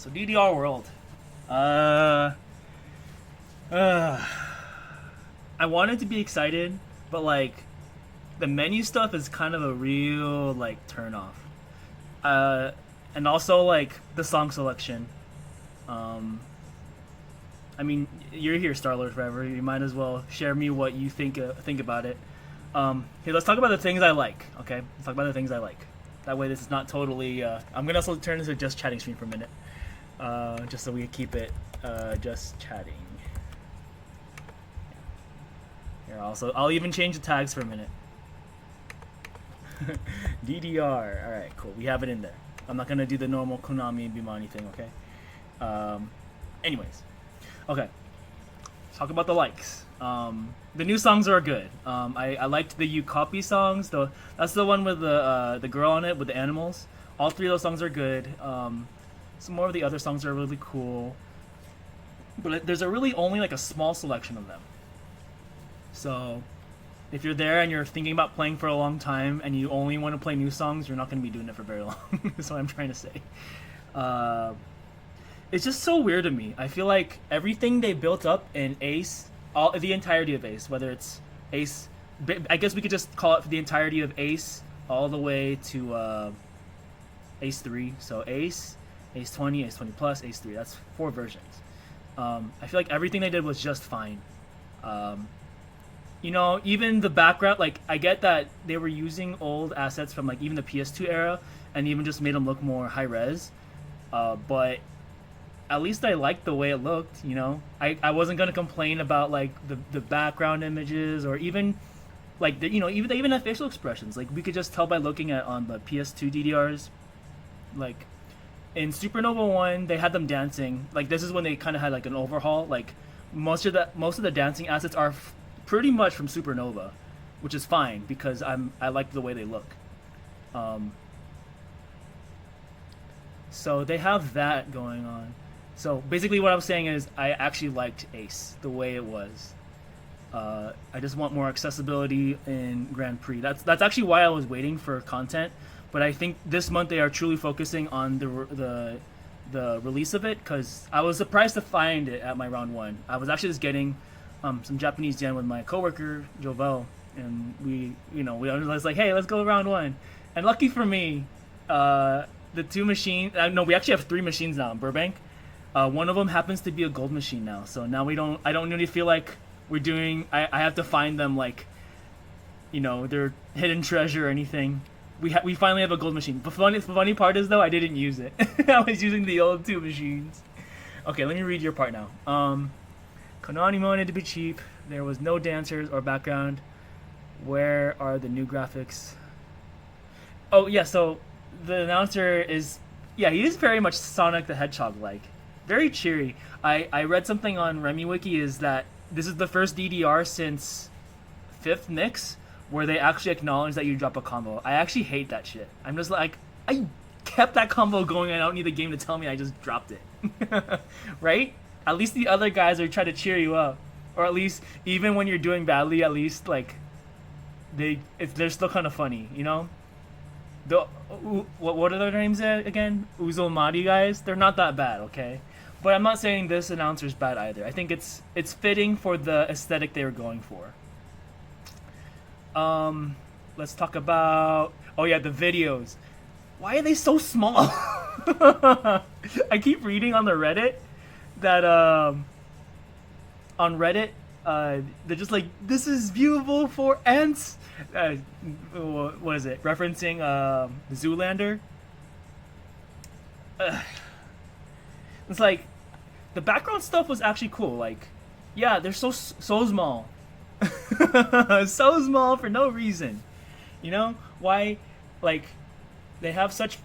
So DDR World. Uh, uh, I wanted to be excited, but like the menu stuff is kind of a real like turn off. Uh, and also like the song selection. Um, I mean, you're here, Starlord Forever. You might as well share me what you think about it. Here, let's talk about the things I like. Okay, let's talk about the things I like. That way, this is not totally. I'm gonna also turn this into just chatting stream for a minute, just so we keep it just chatting. Here, also, I'll even change the tags for a minute. DDR. All right, cool. We have it in there. I'm not gonna do the normal Konami and Bimani thing. Okay. Anyways, okay. Let's talk about the likes. The new songs are good. I liked the You Copy songs. That's the one with the girl on it with the animals. All three of those songs are good. Some more of the other songs are really cool, but there's really only like a small selection of them. So, if you're there and you're thinking about playing for a long time and you only want to play new songs, you're not going to be doing it for very long. That's what I'm trying to say. It's just so weird to me. I feel like everything they built up in Ace, the entirety of Ace, whether it's Ace, I guess we could just call it the entirety of Ace all the way to Ace 3. So Ace, Ace 20, Ace 20 Plus, Ace 3. That's 4 versions. I feel like everything they did was just fine. Even the background, like, I get that they were using old assets from, like, even the PS2 era and even just made them look more high-res. But at least I liked the way it looked, I wasn't going to complain about, like, the background images or even, like, they even have facial expressions. Like, we could just tell by looking at on the PS2 DDRs. Like, in Supernova 1, they had them dancing. Like, this is when they kind of had, like, an overhaul. Like, most of the dancing assets are pretty much from Supernova, which is fine because I like the way they look. So they have that going on. So basically what I'm saying is I actually liked Ace the way it was. I just want more accessibility in Grand Prix. That's actually why I was waiting for content, but I think this month they are truly focusing on the release of it because I was surprised to find it at my round 1. I was actually just getting some Japanese yen with my coworker Jovel, and we was like, hey, let's go round 1. And lucky for me, the 2 machines. No, we actually have 3 machines now in Burbank. One of them happens to be a gold machine now, so now I don't really feel like we're doing. I have to find them like, their hidden treasure or anything. We finally have a gold machine. The funny part is though I didn't use it. I was using the old 2 machines. Okay, let me read your part now. Konami wanted to be cheap. There was no dancers or background. Where are the new graphics? Oh yeah, so the announcer is, he is very much Sonic the Hedgehog like. Very cheery. I read something on Remy Wiki is that this is the first DDR since 5th Mix where they actually acknowledge that you drop a combo. I actually hate that shit. I'm just like, I kept that combo going and I don't need the game to tell me I just dropped it. Right? At least the other guys are trying to cheer you up. Or at least, even when you're doing badly, at least, like, they're still kind of funny, What are their names again? Uzumaki guys? They're not that bad, okay? But I'm not saying this announcer's bad either. I think it's fitting for the aesthetic they were going for. Let's talk about... Oh yeah, the videos. Why are they so small? I keep reading on the Reddit that on Reddit they're just like, this is viewable for ants. What is it? Referencing Zoolander. It's like the background stuff was actually cool. Like, yeah, they're so small, so small for no reason. Why? Like, they have such.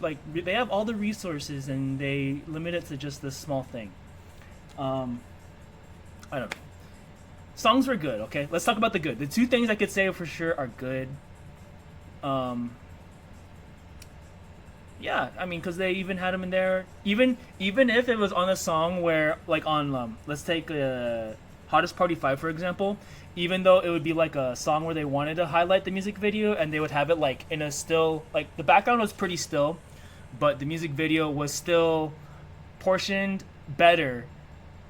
Like, they have all the resources and they limit it to just this small thing. I don't know. Songs were good, okay? Let's talk about the good. The 2 things I could say for sure are good. Yeah, I mean, because they even had them in there. Even if it was on a song where, like on, let's take Hottest Party 5, for example. Even though it would be like a song where they wanted to highlight the music video and they would have it like in a still, like the background was pretty still. but the music video was still portioned better.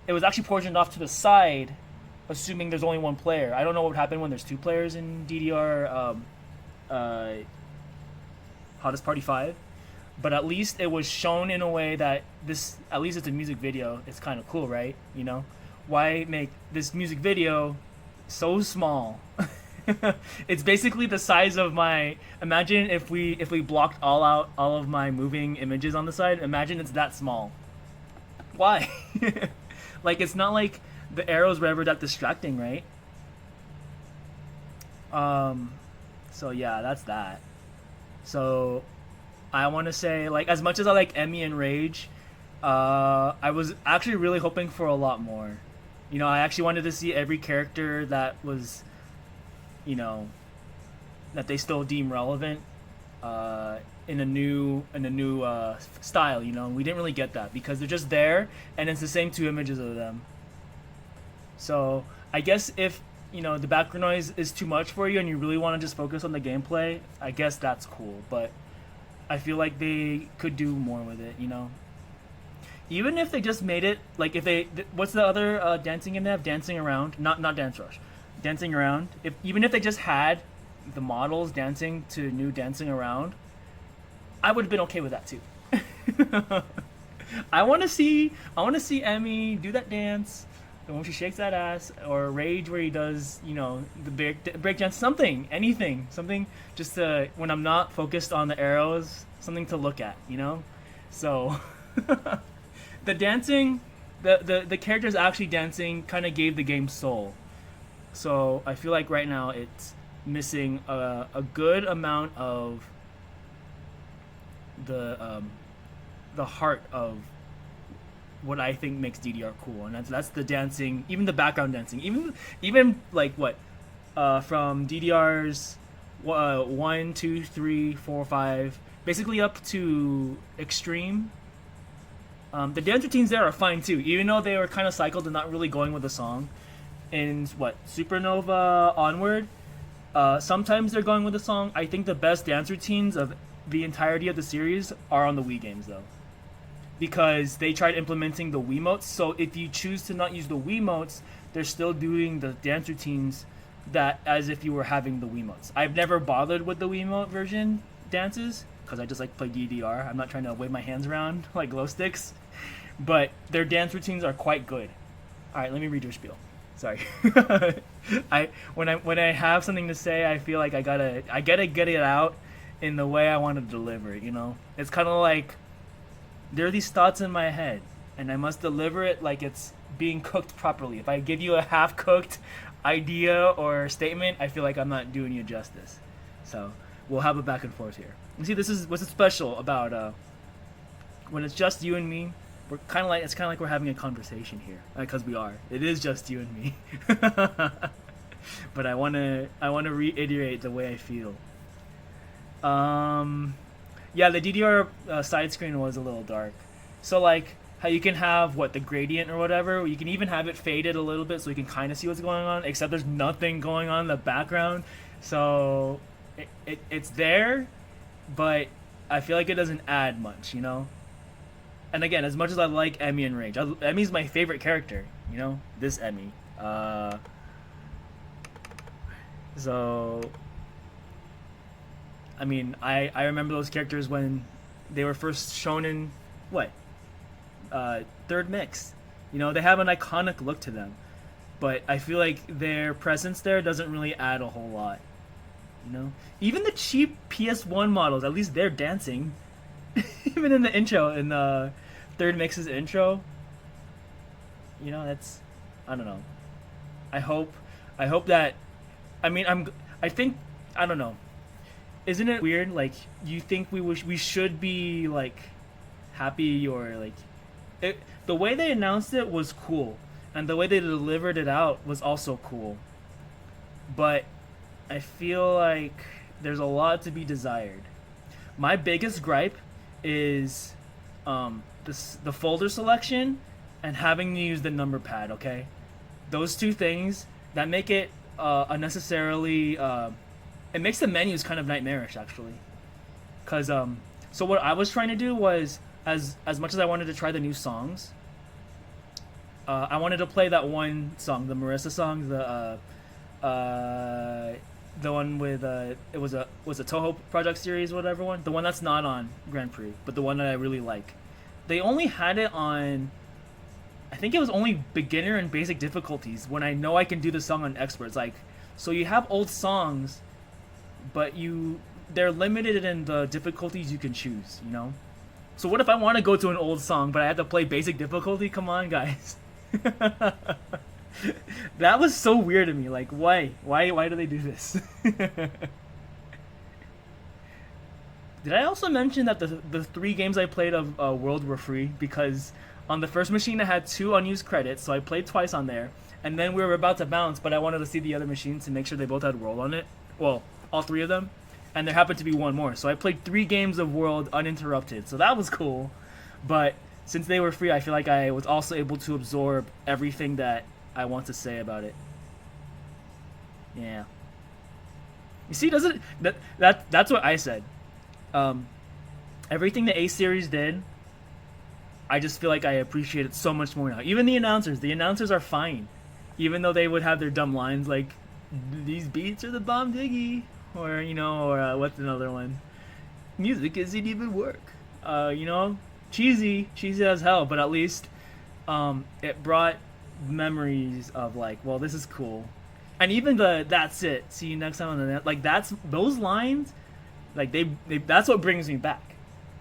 It was actually portioned off to the side, assuming there's only one player. I don't know what would happen when there's two players in DDR uh, Hottest Party 5, but at least it was shown in a way that this, at least it's a music video. It's kind of cool, right? You know, why make this music video so small? It's basically the size of my. Imagine if we blocked all of my moving images on the side. Imagine it's that small. Why? Like, it's not like the arrows were ever that distracting, right? So yeah, that's that. So I want to say, like, as much as I like Emmy and Rage, I was actually really hoping for a lot more. You know, I actually wanted to see every character that was, you know, that they still deem relevant in a new style. You know, we didn't really get that because they're just there, and it's the same two images of them. So I guess if, you know, the background noise is too much for you and you really want to just focus on the gameplay, I guess that's cool. But I feel like they could do more with it. You know, even if they just made it like, if they, what's the other dancing game they have? Dancing Around, not Dance Rush, Dancing Around. If even if they just had the models dancing to new Dancing Around, I would have been okay with that too. I want to see Emmy do that dance, and when she shakes that ass, or Rage where he does, you know, the break dance, something, anything, something, just to, when I'm not focused on the arrows, something to look at, you know. So the dancing, the characters actually dancing kind of gave the game soul. So I feel like right now it's missing a good amount of the heart of what I think makes DDR cool, and that's the dancing, even the background dancing, even like what from DDR's 1, 2, 3, 4, 5, basically up to Extreme. The dance routines there are fine too, even though they were kind of cycled and not really going with the song. In what, Supernova onward, sometimes they're going with the song. I think the best dance routines of the entirety of the series are on the Wii games though, because they tried implementing the Wiimotes. So if you choose to not use the Wiimotes, they're still doing the dance routines that as if you were having the Wiimotes. I've never bothered with the Wiimote version dances because I just like play DDR. I'm not trying to wave my hands around like glow sticks, but their dance routines are quite good. All right, let me read your spiel. Sorry. When I have something to say, I feel like I gotta get it out in the way I want to deliver it. You know, it's kind of like there are these thoughts in my head, and I must deliver it like it's being cooked properly. If I give you a half-cooked idea or statement, I feel like I'm not doing you justice. So we'll have a back and forth here. You see, this is what's special about when it's just you and me. We're kind of like, it's kind of like we're having a conversation here, because we are. It is just you and me. But I wanna reiterate the way I feel. Yeah, the DDR side screen was a little dark. So like how you can have the gradient or whatever, you can even have it faded a little bit so you can kind of see what's going on, except there's nothing going on in the background. So it's there, but I feel like it doesn't add much, you know? And again, as much as I like Emmy and Rage, Emmy's my favorite character, you know? This Emmy. So I mean, I remember those characters when they were first shown in third mix. You know, they have an iconic look to them, but I feel like their presence there doesn't really add a whole lot. You know, even the cheap PS1 models, at least they're dancing. Even in the intro, in the third mix's intro. You know, that's, I don't know. I hope that, I mean, I don't know. Isn't it weird? Like, you think we should be like happy, or like the way they announced it was cool, and the way they delivered it out was also cool. But I feel like there's a lot to be desired. My biggest gripe is the folder selection and having to use the number pad. Okay, those two things that make it unnecessarily. It makes the menus kind of nightmarish, actually, because So what I was trying to do was, as much as I wanted to try the new songs, I wanted to play that one song, the Marissa song, the one with it was a Toho Project series, whatever one, the one that's not on Grand Prix, but the one that I really like. They only had it on, I think it was only beginner and basic difficulties. When I know I can do the song on experts, like, so you have old songs, but they're limited in the difficulties you can choose, you know? So what if I want to go to an old song, but I have to play basic difficulty? Come on, guys. That was so weird to me. Like, why do they do this? Did I also mention that the 3 games I played of World were free? Because on the first machine I had 2 unused credits, so I played twice on there. And then we were about to bounce, but I wanted to see the other machine to make sure they both had World on it. Well, all 3 of them. And there happened to be one more. So I played 3 games of World uninterrupted. So that was cool. But since they were free, I feel like I was also able to absorb everything that I want to say about it. Yeah. You see, doesn't that's what I said. Everything the A series did, I just feel like I appreciate it so much more now. Even the announcers are fine, even though they would have their dumb lines like, "These beats are the bomb diggy," or what's another one? "Music isn't even work." Cheesy as hell, but at least it brought memories of like, well, this is cool. And even the "that's it, see you next time on the net," like those lines, like they that's what brings me back.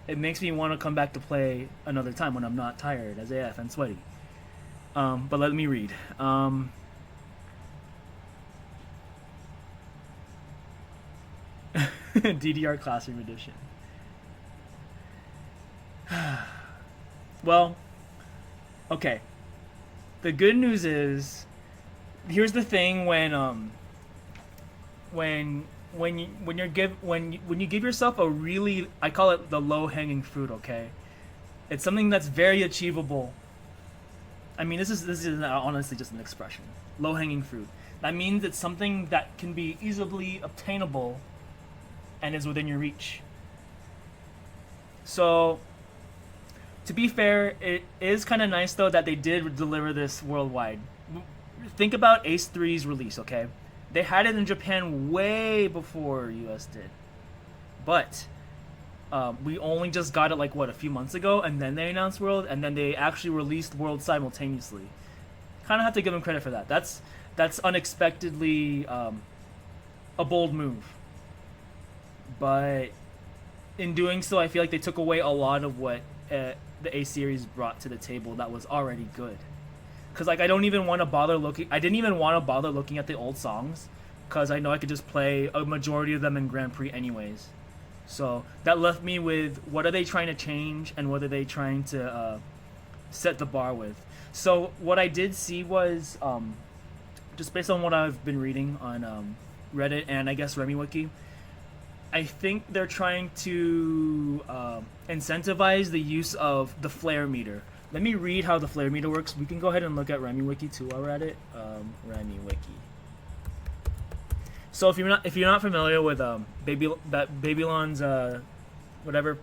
It makes me want to come back to play another time when I'm not tired as AF and sweaty. But let me read. DDR Classroom Edition. Well, okay. The good news is, here's the thing: when you give yourself a really, I call it the low hanging fruit. Okay, it's something that's very achievable. I mean, this is honestly just an expression. Low hanging fruit. That means it's something that can be easily obtainable, and is within your reach. So, to be fair, it is kind of nice though that they did deliver this worldwide. Think about Ace 3's release, okay? They had it in Japan way before US did. But we only just got it like a few months ago, and then they announced World, and then they actually released World simultaneously. Kind of have to give them credit for that. That's unexpectedly a bold move. But in doing so, I feel like they took away a lot of what the A series brought to the table that was already good. Cause like I didn't even want to bother looking at the old songs, cause I know I could just play a majority of them in Grand Prix anyways. So that left me with, what are they trying to change, and what are they trying to set the bar with. So what I did see was, just based on what I've been reading on Reddit and I guess RemiWiki, I think they're trying to incentivize the use of the flare meter. Let me read how the flare meter works. We can go ahead and look at RemiWiki too while we're at it. RemiWiki. So if you're not familiar with Babylon's whatever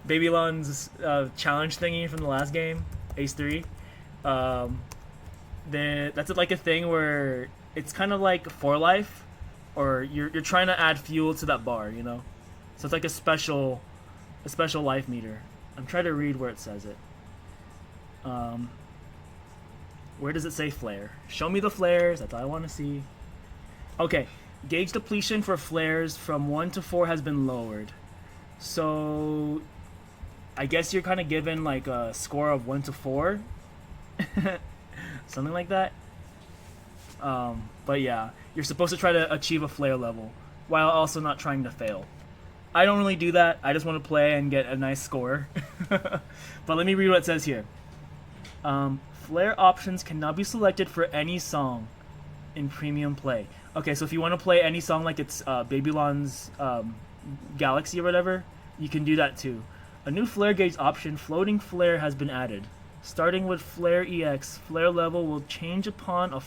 Babylon's challenge thingy from the last game, Ace 3, then that's like a thing where it's kind of like For Life, or you're trying to add fuel to that bar, you know. So it's like a special life meter. I'm trying to read where it says it. Where does it say flare? Show me the flares. That's all I want to see. Okay, gauge depletion for flares from 1 to 4 has been lowered. So I guess you're kind of given like a score of 1 to 4, something like that. But yeah, you're supposed to try to achieve a flare level while also not trying to fail. I don't really do that. I just want to play and get a nice score. But let me read what it says here. Flare options cannot be selected for any song in premium play. Okay, so if you want to play any song like it's Babylon's Galaxy or whatever, you can do that too. A new flare gauge option, floating flare, has been added. Starting with Flare EX, flare level will change upon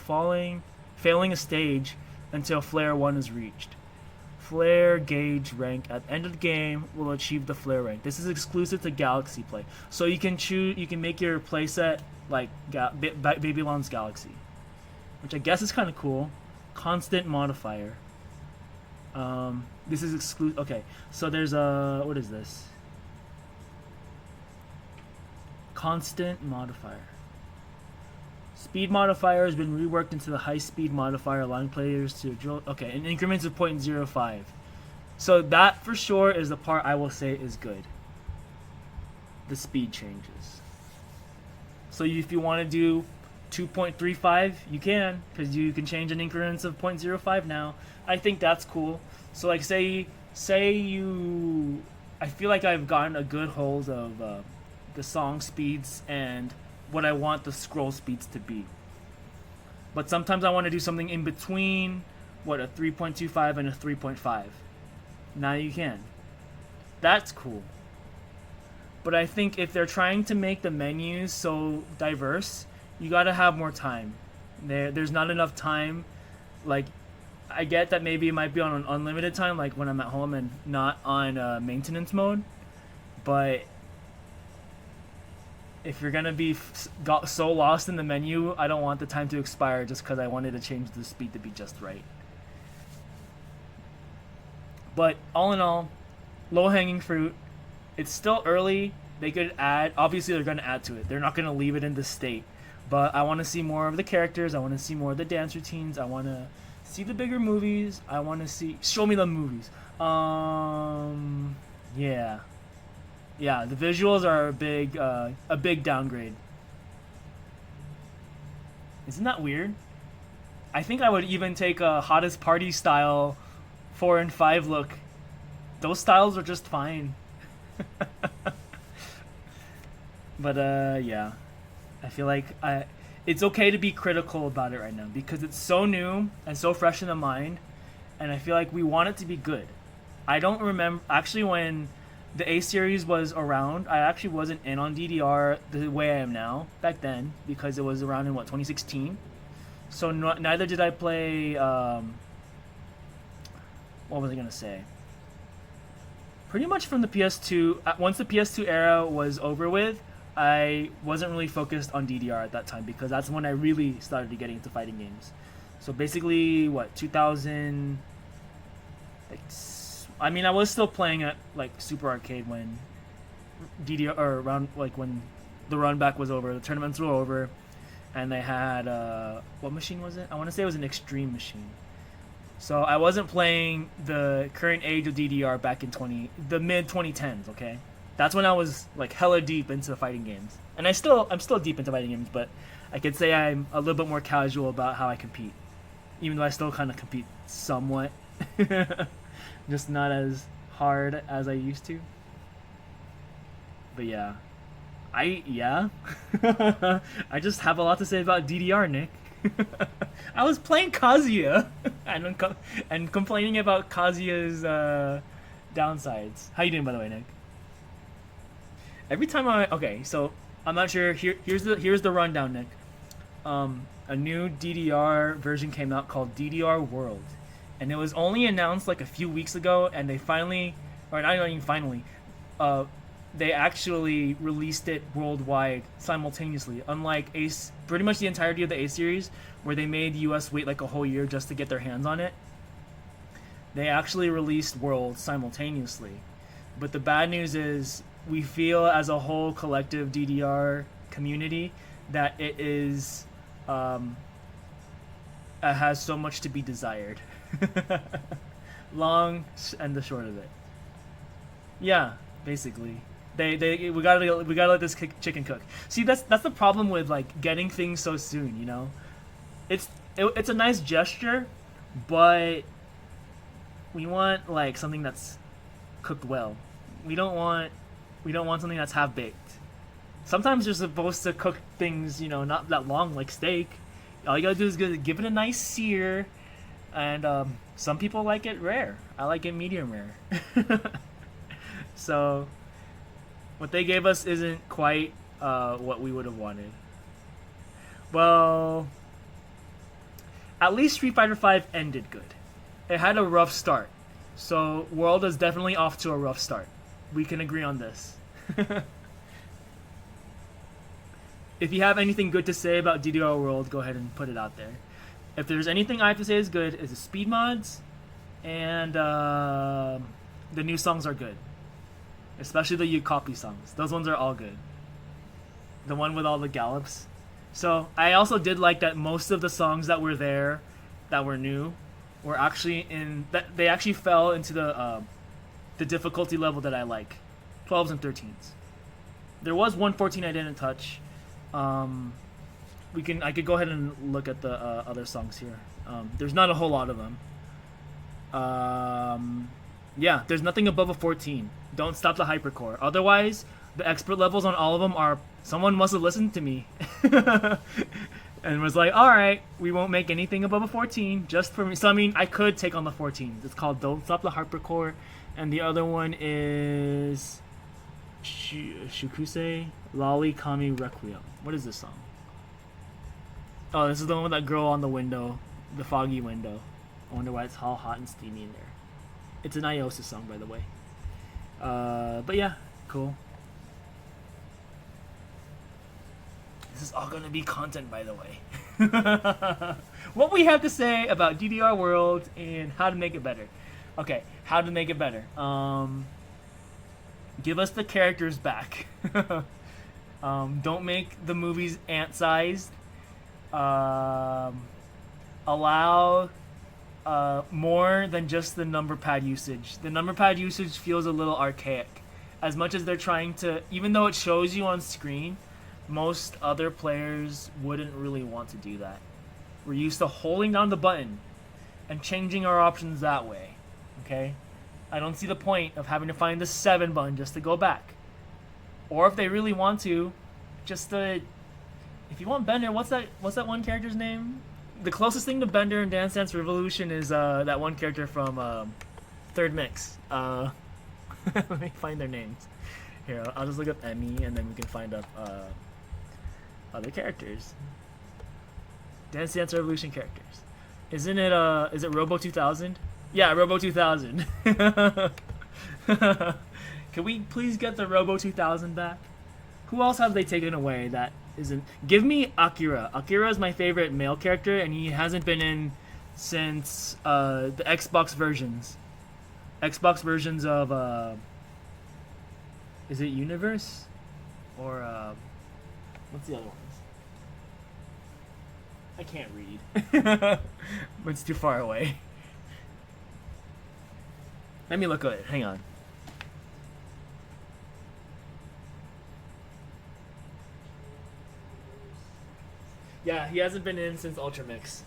failing a stage until Flare 1 is reached. Flare gauge rank at the end of the game will achieve the flare rank. This is exclusive to Galaxy Play, so you can choose. You can make your playset like Babylon's Galaxy, which I guess is kind of cool. Constant modifier. This is exclusive. Okay, so there's a what is this? Constant modifier. Speed modifier has been reworked into the high speed modifier, allowing players to drill. Okay, in increments of 0.05. So that for sure is the part I will say is good. The speed changes. So if you want to do 2.35, you can, because you can change in increments of 0.05 now. I think that's cool. So like say you, I feel like I've gotten a good hold of the song speeds and what I want the scroll speeds to be. But sometimes I want to do something in between, what, a 3.25 and a 3.5. Now you can. That's cool. But I think if they're trying to make the menus so diverse, you gotta have more time. There's not enough time. Like, I get that maybe it might be on an unlimited time, like when I'm at home and not on maintenance mode. But if you're gonna be got so lost in the menu, I don't want the time to expire just because I wanted to change the speed to be just right. But all in all, low-hanging fruit. It's still early. They could add. Obviously, they're gonna add to it. They're not gonna leave it in this state. But I want to see more of the characters. I want to see more of the dance routines. I want to see the bigger movies. I want to see. Show me the movies. Yeah. Yeah, the visuals are a big downgrade. Isn't that weird? I think I would even take a hottest party style 4 and 5 look. Those styles are just fine. But yeah. I feel like it's okay to be critical about it right now because it's so new and so fresh in the mind, and I feel like we want it to be good. I don't remember actually when the A series was around. I actually wasn't in on DDR the way I am now back then because it was around in 2016. So neither did I play. What was I gonna say? Pretty much from the PS2. Once the PS2 era was over with, I wasn't really focused on DDR at that time because that's when I really started getting into fighting games. So basically, 2000. I mean, I was still playing at like Super Arcade when DDR or around like when the run back was over, the tournaments were over, and they had what machine was it? I want to say it was an Extreme machine. So I wasn't playing the current age of DDR back in the mid 2010s. Okay, that's when I was like hella deep into fighting games, and I'm still deep into fighting games, but I could say I'm a little bit more casual about how I compete, even though I still kind of compete somewhat. Just not as hard as I used to. But yeah. I just have a lot to say about DDR, Nick. I was playing Kazuya and complaining about Kazuya's downsides. How you doing, by the way, Nick? Every time okay, so I'm not sure. Here's the rundown, Nick. A new DDR version came out called DDR World. And it was only announced like a few weeks ago, and they finally, or not even finally, they actually released it worldwide simultaneously. Unlike Ace, pretty much the entirety of the A series, where they made the US wait like a whole year just to get their hands on it. They actually released World simultaneously. But the bad news is, we feel as a whole collective DDR community that it is, it has so much to be desired. Long and the short of it. Yeah, basically. We gotta let this chicken cook. See, that's the problem with like getting things so soon. You know, it's a nice gesture, but we want like something that's cooked well. We don't want something that's half baked. Sometimes you're supposed to cook things, you know, not that long, like steak. All you gotta do is give it a nice sear. And some people like it rare. I like it medium rare. So what they gave us isn't quite what we would have wanted. Well, at least Street Fighter V ended good. It had a rough start. So World is definitely off to a rough start. We can agree on this. If you have anything good to say about DDR World, go ahead and put it out there. If there's anything I have to say is good, is the speed mods and the new songs are good. Especially the you copy songs. Those ones are all good. The one with all the gallops. So I also did like that most of the songs that were there, that were new, were actually in that they actually fell into the difficulty level that I like, 12s and 13s. There was one 14 I didn't touch. I could go ahead and look at the other songs here. There's not a whole lot of them. Yeah, there's nothing above a 14. Don't stop the hypercore. Otherwise, the expert levels on all of them are someone must have listened to me and was like, all right, we won't make anything above a 14 just for me. So I mean, I could take on the 14s. It's called Don't Stop the Hypercore, and the other one is Shukusei Lolly Kami Requiem. What is this song? Oh, this is the one with that girl on the window, the foggy window. I wonder why it's all hot and steamy in there. It's an Iosis song, by the way. But yeah, cool. This is all gonna be content, by the way. What we have to say about DDR World and how to make it better. Okay, how to make it better. Give us the characters back. Don't make the movies ant-sized. Allow more than just the number pad usage. The number pad usage feels a little archaic. As much as they're trying to, even though it shows you on screen, most other players wouldn't really want to do that. We're used to holding down the button and changing our options that way. Okay? I don't see the point of having to find the 7 button just to go back. Or if they really want to, just if you want Bender, what's that one character's name? The closest thing to Bender in Dance Dance Revolution is that one character from Third Mix. Let me find their names. Here, I'll just look up Emmy and then we can find up other characters. Dance Dance Revolution characters. Isn't it is it Robo 2000? Yeah, Robo 2000. Can we please get the Robo 2000 back? Who else have they taken away that isn't? Give me Akira. Akira is my favorite male character, and he hasn't been in since the Xbox versions. Xbox versions of is it Universe? Or what's the other ones? I can't read. It's too far away. Let me look at it. Hang on. Yeah, he hasn't been in since Ultra Mix.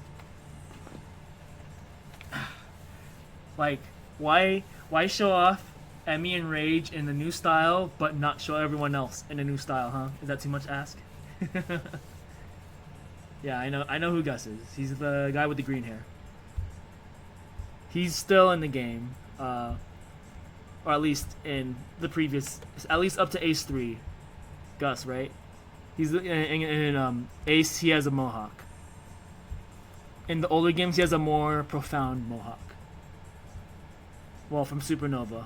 Like, why show off Emmy and Rage in the new style, but not show everyone else in a new style, huh? Is that too much to ask? Yeah, I know who Gus is. He's the guy with the green hair. He's still in the game, or at least in the previous, at least up to Ace 3. Gus, right? He's in Ace. He has a mohawk. In the older games, he has a more profound mohawk. Well, from Supernova.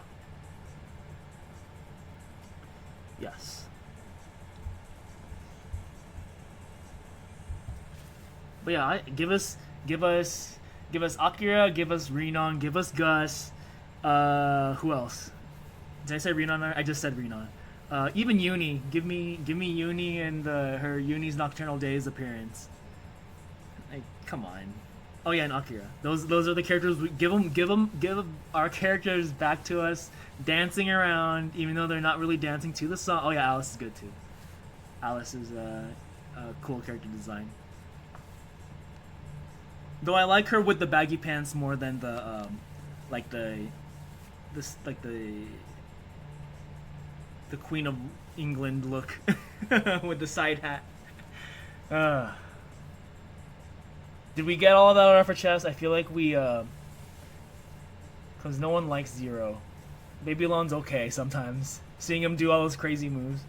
Yes. But yeah, give us Akira, give us Renon, give us Gus. Who else? Did I say Renon? I just said Renon. Even Uni, give me Uni and her Uni's Nocturnal Days appearance. Like, come on. Oh yeah, and Akira. Those are the characters. Give our characters back to us, dancing around, even though they're not really dancing to the song. Oh yeah, Alice is good too. Alice is a cool character design. Though I like her with the baggy pants more than the the Queen of England look with the side hat. Did we get all that off our chest? I feel like we because no one likes Zero. Babylon's okay sometimes. Seeing him do all those crazy moves.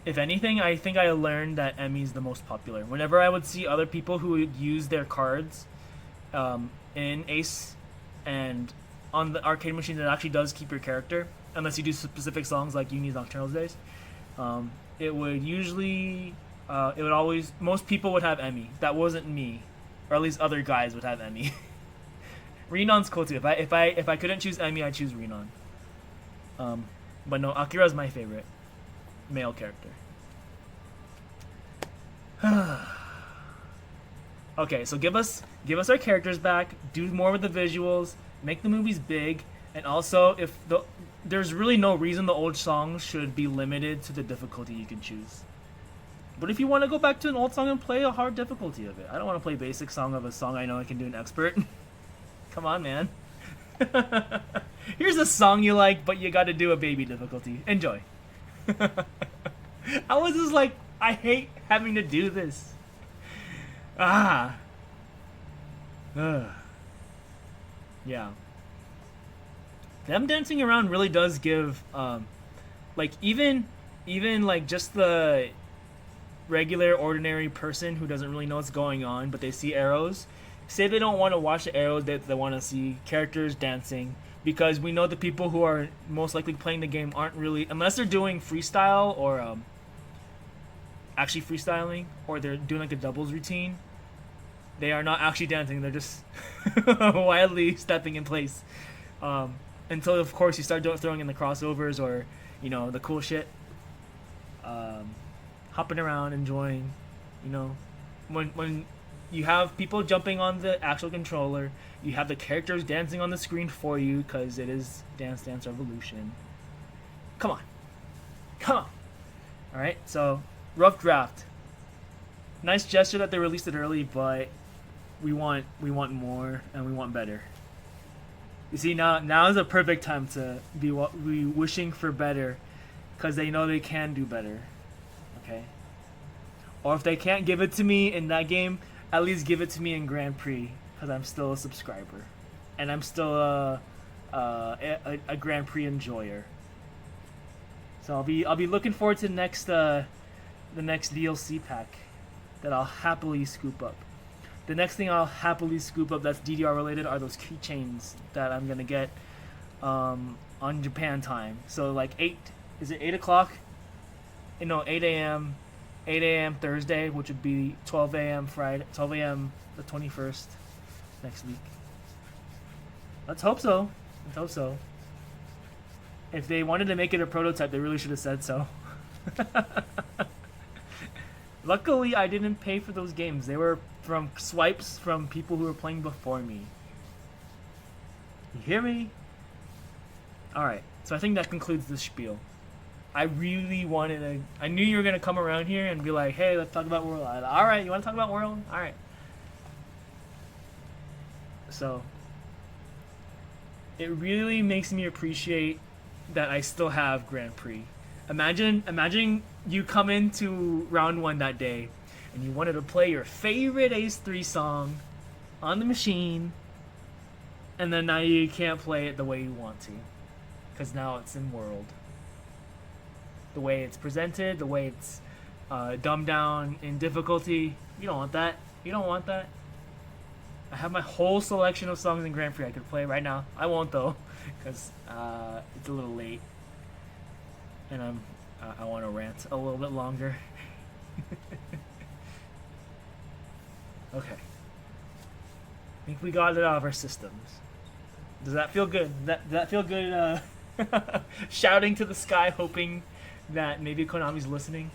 If anything, I think I learned that Emmy's the most popular. Whenever I would see other people who would use their cards in Ace, and on the arcade machine, it actually does keep your character unless you do specific songs like Uni's Nocturnal Days. It would usually, it would always, most people would have Emmy. That wasn't me, or at least other guys would have Emmy. Renon's cool too. If I couldn't choose Emmy, I'd choose Renon. But no, Akira's my favorite male character. Okay, so give us our characters back. Do more with the visuals. Make the movies big, and also there's really no reason the old songs should be limited to the difficulty you can choose. But if you want to go back to an old song and play a hard difficulty of it, I don't want to play basic song of a song I know I can do an expert. Come on, man. Here's a song you like, but you got to do a baby difficulty. Enjoy. I was just like, I hate having to do this. Ah. Ugh. Yeah. Them dancing around really does give, like even like just the regular ordinary person who doesn't really know what's going on, but they see arrows. Say they don't want to watch the arrows, they want to see characters dancing, because we know the people who are most likely playing the game aren't really, unless they're doing freestyle or actually freestyling, or they're doing like a doubles routine, they are not actually dancing, they're just wildly stepping in place. Until of course you start throwing in the crossovers or, you know, the cool shit. Hopping around, enjoying, you know, when you have people jumping on the actual controller, you have the characters dancing on the screen for you, because it is Dance Dance Revolution. Come on. Alright, so rough draft. Nice gesture that they released it early, but we want more and we want better. You see, now is a perfect time to be wishing for better, because they know they can do better. Okay? Or if they can't give it to me in that game, at least give it to me in Grand Prix, because I'm still a subscriber, and I'm still a Grand Prix enjoyer. So I'll be looking forward to the next DLC pack that I'll happily scoop up. The next thing I'll happily scoop up that's DDR related are those keychains that I'm gonna get on Japan time. So like 8 o'clock? No, 8 a.m. 8 a.m. Thursday, which would be 12 a.m. Friday, 12 a.m. the 21st next week. Let's hope so. If they wanted to make it a prototype, they really should have said so. Luckily, I didn't pay for those games. They were from swipes from people who were playing before me. You hear me? Alright, so I think that concludes the spiel. I really wanted to... I knew you were going to come around here and be like, hey, let's talk about World. Alright, you want to talk about World? Alright. So, it really makes me appreciate that I still have Grand Prix. Imagine you come into round 1 that day and you wanted to play your favorite Ace 3 song on the machine, and then now you can't play it the way you want to, because now it's in World. The way it's presented, the way it's dumbed down in difficulty, you don't want that. I have my whole selection of songs in Grand Prix I could play right now. I won't though, because it's a little late, and I want to rant a little bit longer. Okay. I think we got it out of our systems. Does that feel good? Does that feel good? Shouting to the sky, hoping that maybe Konami's listening.